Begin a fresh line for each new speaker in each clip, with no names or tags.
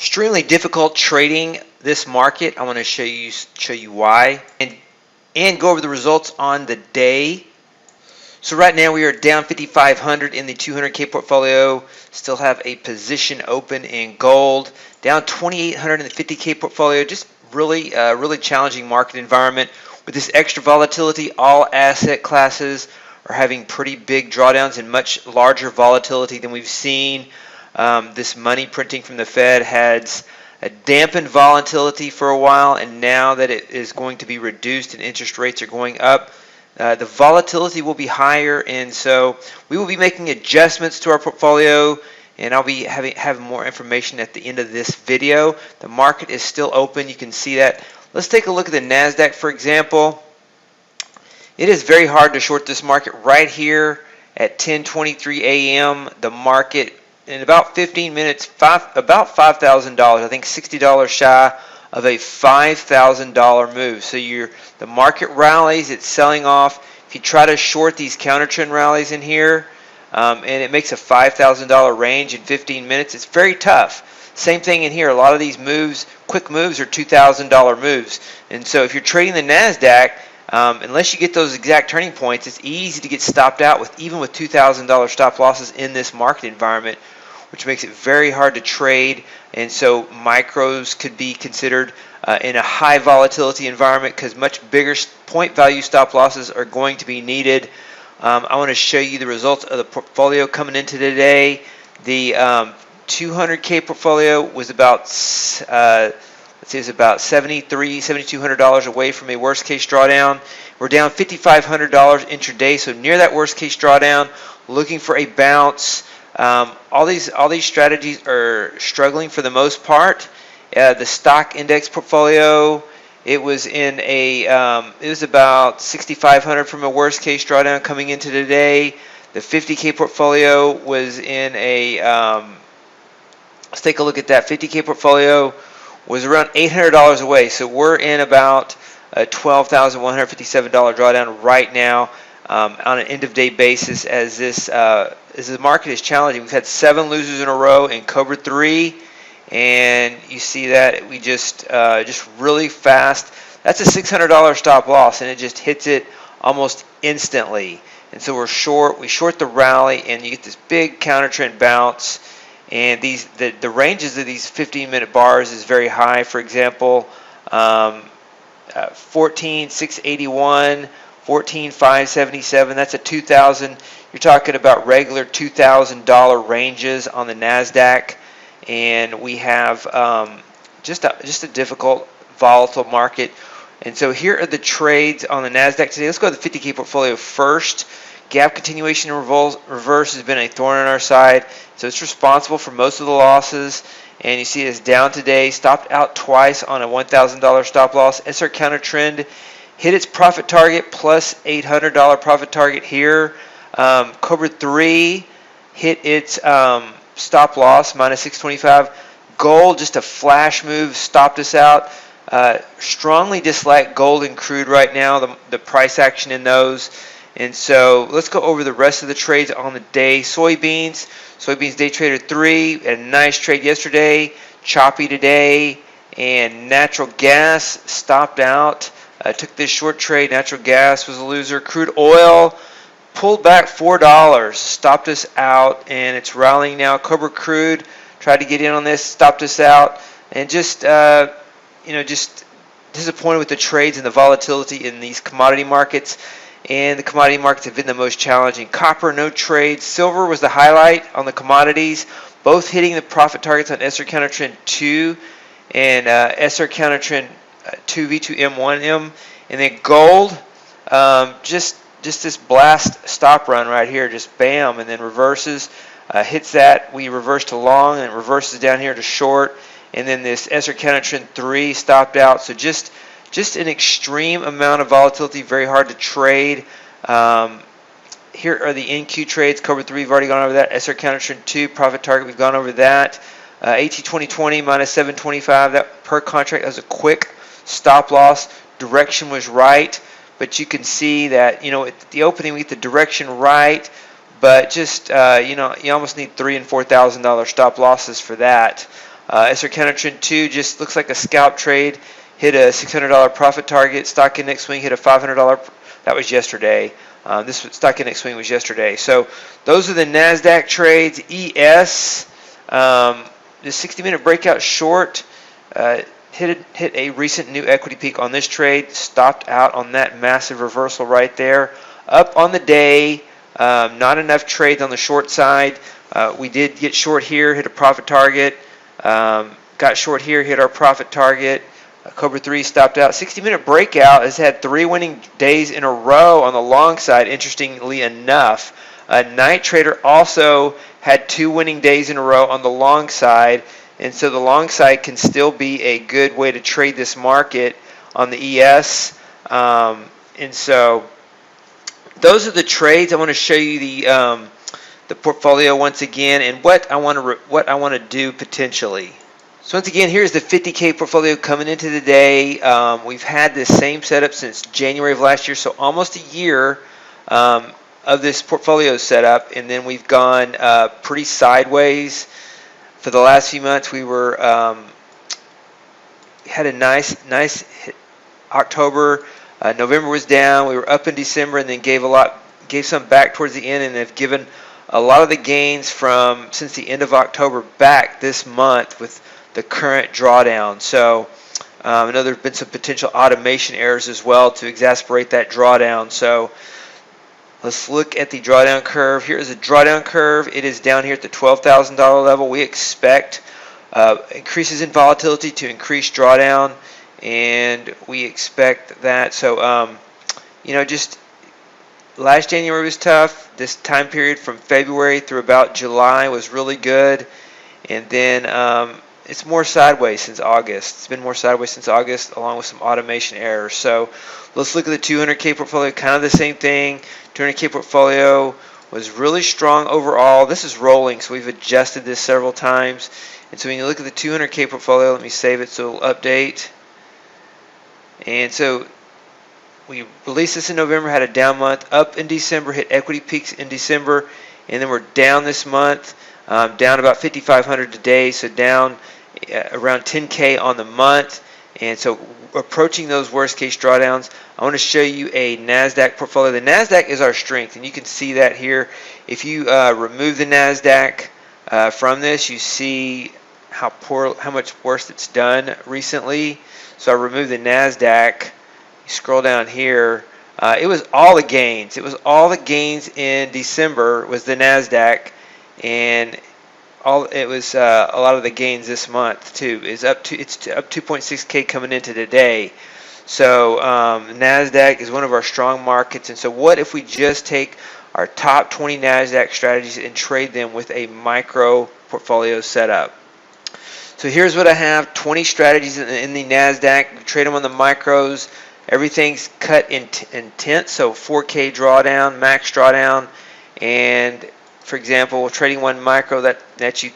Extremely difficult trading this market. I want to show you why and go over the results on the day. So right now we are down 5,500 in the 200K portfolio. Still have a position open in gold. Down 2,800 in the 50K portfolio. Just really challenging market environment. With this extra volatility, all asset classes are having pretty big drawdowns and much larger volatility than we've seen. This money printing from the Fed has dampened volatility for a while, and now that it is going to be reduced and interest rates are going up, the volatility will be higher, and so we will be making adjustments to our portfolio, and I'll be having more information at the end of this video. The market is still open. You can see that. Let's take a look at the Nasdaq, for example. It is very hard to short this market right here at 10:23 a.m. The market in about 15 minutes, about $5,000. I think $60 shy of a $5,000 move. So the market rallies, it's selling off. If you try to short these counter trend rallies in here, and it makes a $5,000 range in 15 minutes, it's very tough. Same thing in here. A lot of these moves, quick moves, are $2,000 moves. And so if you're trading the Nasdaq, unless you get those exact turning points, it's easy to get stopped out even with $2,000 stop losses in this market environment, which makes it very hard to trade. And so micros could be considered in a high volatility environment because much bigger point value stop losses are going to be needed. I want to show you the results of the portfolio coming into today. The 200K portfolio was about about $7,200 away from a worst case drawdown. We're down $5,500 intraday, so near that worst case drawdown, looking for a bounce. All these strategies are struggling for the most part. The stock index portfolio, it was about 6,500 from a worst case drawdown coming into today. The 50K portfolio was in a let's take a look at that. 50K portfolio was around $800 away, so we're in about a $12,157 drawdown right now on an end-of-day basis as the market is challenging. We've had 7 losers in a row in Cobra 3, and you see that we just really fast. That's a $600 stop loss, and it just hits it almost instantly. And so we're short. We short the rally, and you get this big counter trend bounce. And the ranges of these 15-minute bars is very high. For example, 14,681, 14,577. That's a 2,000. You're talking about regular $2,000 ranges on the Nasdaq, and we have just a difficult, volatile market. And so here are the trades on the Nasdaq today. Let's go to the 50K portfolio first. Gap continuation and reverse has been a thorn on our side, so it's responsible for most of the losses. And you see it's down today, stopped out twice on a $1,000 stop loss. SR counter trend hit its profit target plus $800 profit target here. Cobra 3 hit its stop loss minus 625. Gold, just a flash move, stopped us out. Strongly dislike gold and crude right now, the price action in those. And so let's go over the rest of the trades on the day. Soybeans day trader 3, a nice trade yesterday, choppy today, and natural gas stopped out. Took this short trade. Natural gas was a loser. Crude oil pulled back $4, stopped us out, and it's rallying now. Cobra crude tried to get in on this, stopped us out, and just disappointed with the trades and the volatility in these commodity markets. And the commodity markets have been the most challenging. Copper, no trades. Silver was the highlight on the commodities, both hitting the profit targets on SR counter trend 2 and SR counter trend 2 V2M 1M. And then gold, just this blast stop run right here, just bam, and then reverses, hits that. We reverse to long and reverses down here to short. And then this SR counter trend 3 stopped out. So just an extreme amount of volatility, very hard to trade. Here are the NQ trades. Cobra 3, we've already gone over that. SR counter trend 2, profit target, we've gone over that. AT 2020 minus 725, that per contract has a quick stop loss. Direction was right, but you can see that, at the opening we get the direction right, but just, you almost need $3,000 and $4,000 stop losses for that. SR counter trend 2 just looks like a scalp trade. Hit a $600 profit target. Stock index swing hit a $500. That was yesterday. This stock index swing was yesterday. So those are the Nasdaq trades. ES, the 60-minute breakout short hit a recent new equity peak on this trade. Stopped out on that massive reversal right there. Up on the day. Not enough trades on the short side. We did get short here, hit a profit target. Got short here, hit our profit target. Cobra 3 stopped out. 60-minute breakout has had 3 winning days in a row on the long side, interestingly enough. Night Trader also had 2 winning days in a row on the long side, and so the long side can still be a good way to trade this market on the ES. And so those are the trades. I want to show you the portfolio once again and what I want to do potentially. So once again, here's the 50K portfolio coming into the day. We've had this same setup since January of last year, so almost a year of this portfolio setup, and then we've gone pretty sideways for the last few months. We were had a nice hit. October, November was down. We were up in December, and then gave some back towards the end, and have given a lot of the gains from since the end of October back this month with the current drawdown. So I know there have been some potential automation errors as well to exacerbate that drawdown. So let's look at the drawdown curve. Here is a drawdown curve. It is down here at the $12,000 level. We expect increases in volatility to increase drawdown, and we expect that. So just last January was tough. This time period from February through about July was really good, and then it's more sideways since August. It's been more sideways since August, along with some automation errors. So let's look at the 200K portfolio. Kind of the same thing. 200K portfolio was really strong overall. This is rolling, so we've adjusted this several times. And so when you look at the 200K portfolio, let me save it so it'll update. And so we released this in November, had a down month, up in December, hit equity peaks in December, and then we're down this month, down about 5,500 today, so down around 10K on the month. And so approaching those worst case drawdowns, I want to show you a Nasdaq portfolio. The Nasdaq is our strength, and you can see that here. If you remove the Nasdaq from this, you see how much worse it's done recently. So I removed the Nasdaq. You scroll down here. It was all the gains. It was all the gains in December was the Nasdaq, and it was a lot of the gains this month too. It's up 2.6K coming into today. So Nasdaq is one of our strong markets, and so what if we just take our top 20 Nasdaq strategies and trade them with a micro portfolio setup? So here's what I have: 20 strategies in the Nasdaq. Trade them on the micros. Everything's cut in tenths, so 4K drawdown, max drawdown, and for example, trading one micro that nets you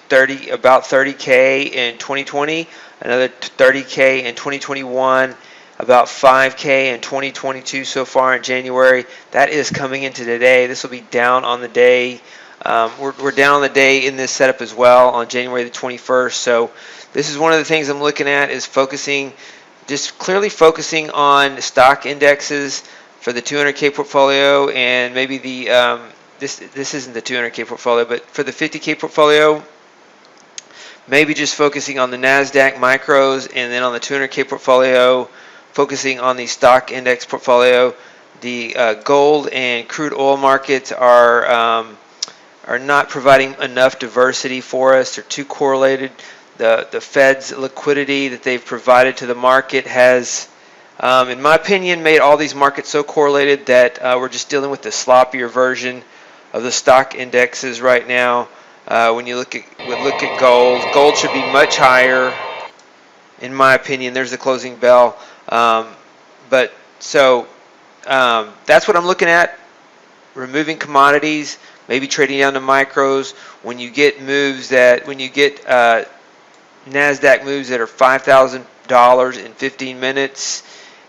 about 30K in 2020, another 30K in 2021, about 5K in 2022 so far in January. That is coming into today. This will be down on the day. We're down on the day in this setup as well on January the 21st. So this is one of the things I'm looking at, is just clearly focusing on stock indexes for the 200K portfolio, and maybe the this isn't the 200K portfolio, but for the 50K portfolio, maybe just focusing on the Nasdaq micros, and then on the 200K portfolio, focusing on the stock index portfolio. The gold and crude oil markets are not providing enough diversity for us. They're too correlated. The Fed's liquidity that they've provided to the market has, in my opinion, made all these markets so correlated that we're just dealing with the sloppier version of the stock indexes right now. When you look at gold should be much higher, in my opinion. There's the closing bell. But so that's what I'm looking at. Removing commodities, maybe trading down to micros. When you get Nasdaq moves that are $5,000 in 15 minutes,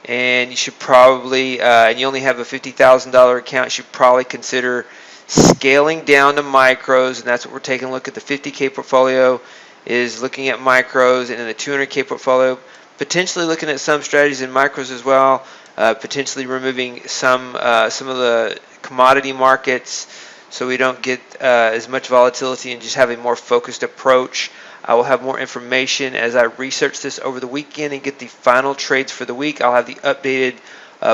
and you should probably, and you only have a $50,000 account, you should probably consider scaling down to micros, and that's what we're taking a look at the 50K portfolio. is looking at micros and in the 200K portfolio, potentially looking at some strategies in micros as well, potentially removing some of the commodity markets so we don't get as much volatility and just have a more focused approach. I will have more information as I research this over the weekend and get the final trades for the week. I'll have the updated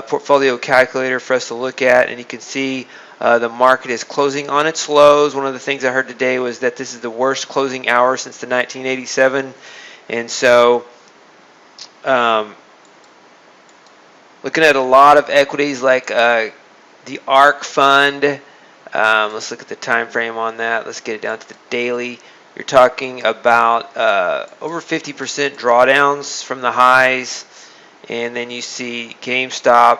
portfolio calculator for us to look at, and you can see the market is closing on its lows. One of the things I heard today was that this is the worst closing hour since the 1987, and so looking at a lot of equities like the ARK fund. Let's look at the time frame on that. Let's get it down to the daily. You're talking about over 50% drawdowns from the highs, and then you see GameStop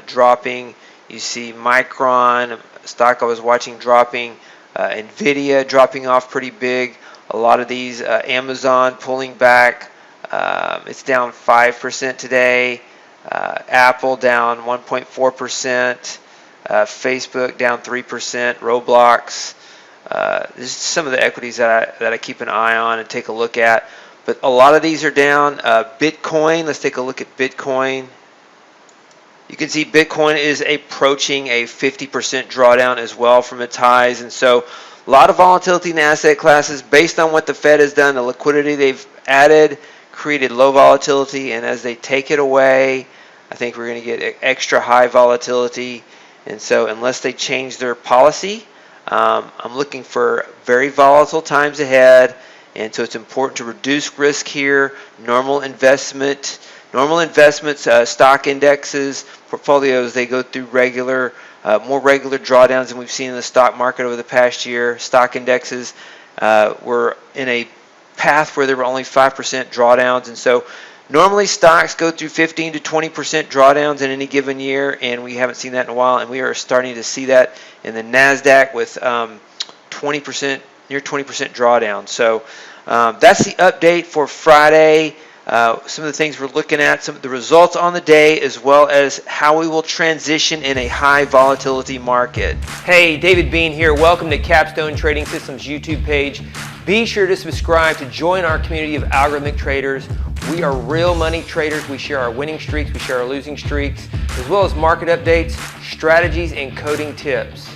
dropping. You see Micron, stock I was watching, dropping. Nvidia dropping off pretty big. A lot of these, Amazon pulling back. It's down 5% today. Apple down 1.4%. Facebook down 3%. Roblox. This is some of the equities that I keep an eye on and take a look at. But a lot of these are down. Bitcoin, let's take a look at Bitcoin. You can see Bitcoin is approaching a 50% drawdown as well from its highs. And so a lot of volatility in asset classes based on what the Fed has done. The liquidity they've added created low volatility. And as they take it away, I think we're going to get extra high volatility. And so unless they change their policy, I'm looking for very volatile times ahead, and so it's important to reduce risk here. Normal investments, stock indexes, portfolios, they go through more regular drawdowns than we've seen in the stock market over the past year. Stock indexes were in a path where there were only 5% drawdowns, and so normally stocks go through 15 to 20% drawdowns in any given year, and we haven't seen that in a while, and we are starting to see that in the Nasdaq with 20%, near 20% drawdown. So that's the update for Friday. Some of the things we're looking at, some of the results on the day, as well as how we will transition in a high volatility market. Hey, David Bean here. Welcome to Capstone Trading Systems YouTube page. Be sure to subscribe to join our community of algorithmic traders. We are real money traders. We share our winning streaks, we share our losing streaks, as well as market updates, strategies, and coding tips.